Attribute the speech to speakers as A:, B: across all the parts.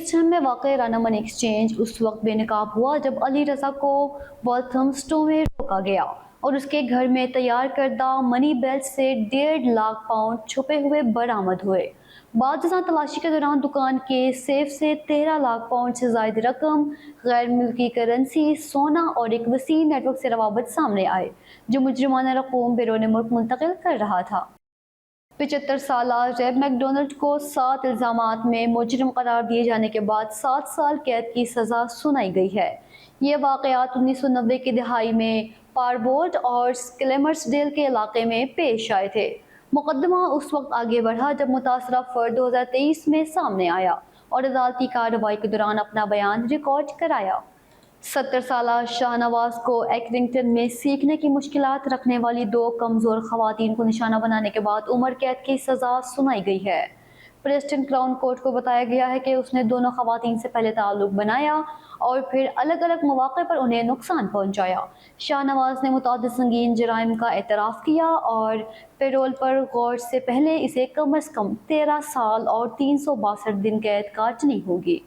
A: East Hind में वाक़ रानामन exchange उस वक्त बेनकाब हुआ जब अली रज़ा को वॉल्थमस्टो में रोका गया और उसके घर में तैयार करदा मनी बेल्ट से 1.5 लाख पाउंड छुपे हुए बरामद हुए। बाद तलाशी के दौरान दुकान के सेफ से 13 लाख पाउंड से ज़ायद रकम, गैर मुल्की करेंसी, सोना और एक वसी नेटवर्क से रवाबत सामने आए जो मुजरिमाना रकूम बैरून मुल्क मुंतकिल कर रहा था। 75 साल रेब मैकडोनल्ड को 7 इल्ज़ामात में मुजरिम करार दिए जाने के बाद 7 साल कैद की सज़ा सुनाई गई है। ये वाक़यात 1990 की दिहाई में पारबोर्ड और क्लेमर्सडेल के इलाके में पेश आए थे। मुकदमा उस वक्त आगे बढ़ा जब मुतासरा फर्द 2023 में सामने आया और अदालती कार्रवाई के दौरान अपना बयान रिकॉर्ड कराया। 70 साल शाहनवाज को एक्रिंगटन में सीखने की मुश्किलात रखने वाली 2 कमज़ोर ख़वातीन को निशाना बनाने के बाद उम्र कैद की सज़ा सुनाई गई है। प्रेस्टन क्राउन कोर्ट को बताया गया है कि उसने दोनों ख़वातीन से पहले ताल्लुक़ बनाया और फिर अलग अलग मौक़े पर उन्हें नुकसान पहुँचाया। शाहनवाज ने मुतअद्दिद संगीन जराइम का एतराफ़ किया और पेरोल पर गौर से पहले इसे कम अज़ कम 13 साल और 362 दिन कैद काटनी होगी।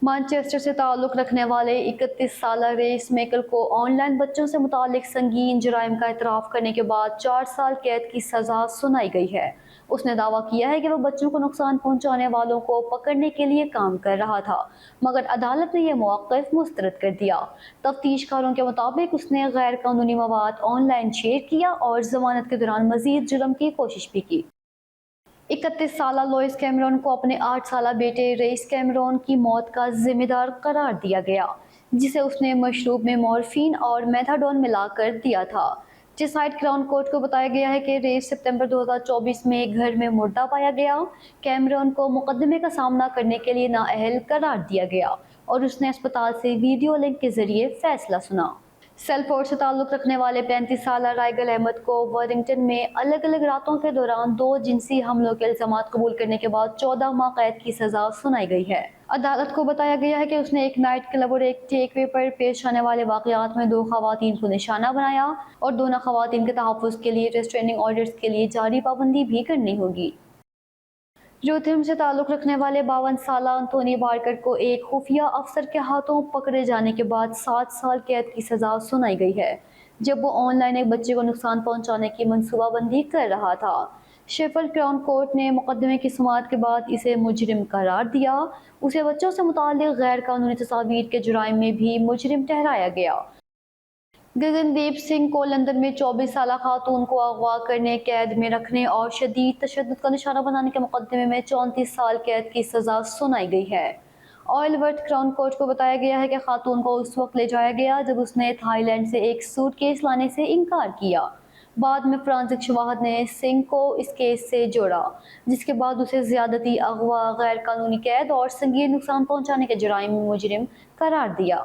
A: मैनचेस्टर से ताल्लुक़ रखने वाले 31 साल रेस मेकल को ऑनलाइन बच्चों से मुतालिक संगीन जराइम का एतराफ़ करने के बाद 4 साल कैद की सज़ा सुनाई गई है। उसने दावा किया है कि वह बच्चों को नुकसान पहुंचाने वालों को पकड़ने के लिए काम कर रहा था, मगर अदालत ने यह मौक़िफ़ मुस्तरद कर दिया। तफ्तीशकारों के मुताबिक उसने गैर कानूनी मवाद ऑनलाइन शेयर किया और ज़मानत के दौरान मज़ीद जुर्म की कोशिश भी की। 31 साल लुइस कैमरन को अपने 8 साल बेटे रेस कैमरन की मौत का जिम्मेदार करार दिया गया, जिसे उसने मशरूब में मॉर्फिन और मेथाडोन मिलाकर दिया था। टिसाइड क्राउन कोर्ट को बताया गया है कि रेस सितंबर 2024 में एक घर में मुर्दा पाया गया। कैमरन को मुकदमे का सामना करने के लिए नाअहल करार दिया गया और उसने अस्पताल से वीडियो लिंक के जरिए फैसला सुना। सेलफोर्ड से ताल्लुक़ रखने वाले 35 साल राइगल अहमद को वर्थिंगटन में अलग अलग रातों के दौरान 2 जिनसी हमलों के इल्ज़ामात कबूल करने के बाद 14 माह कैद की सज़ा सुनाई गई है। अदालत को बताया गया है कि उसने एक नाइट क्लब और एक टेक वे पर पेश आने वाले वाक़यात में 2 ख़वातीन को निशाना बनाया और दोनों ख़वातीन के तहफ़्फ़ुज़ के लिए रेस्ट्रेनिंग ऑर्डर्स के लिए जारी पाबंदी भी करनी होगी। यूथिम से ताल्लुक़ रखने वाले 52 साल एंथोनी बार्कर को एक खुफिया अफसर के हाथों पकड़े जाने के बाद 7 साल कैद की सज़ा सुनाई गई है, जब वो ऑनलाइन एक बच्चे को नुकसान पहुंचाने की मनसूबाबंदी कर रहा था। शेफील्ड क्राउन कोर्ट ने मुकदमे की सुनवाई के बाद इसे मुजरिम करार दिया। उसे बच्चों से मुताल्लिक़ गैर कानूनी तस्वीर के जुराइम में भी मुजरिम ठहराया गया। गगनदीप सिंह को लंदन में 24 साल खातून को अगवा करने, कैद में रखने और शदीद तशद्दुद का निशाना बनाने के मुकदमे में 34 साल कैद की सज़ा सुनाई गई है। ऑयलवर्थ क्राउन कोर्ट को बताया गया है कि खातून को उस वक्त ले जाया गया जब उसने थाईलैंड से एक सूटकेस लाने से इनकार किया। बाद में फॉरेंसिक शवाहद ने सिंह को इस केस से जोड़ा, जिसके बाद उसे ज़्यादती, अगवा, गैर कानूनी कैद और संगीन नुकसान पहुँचाने के जुराइम में मुजरिम करार दिया।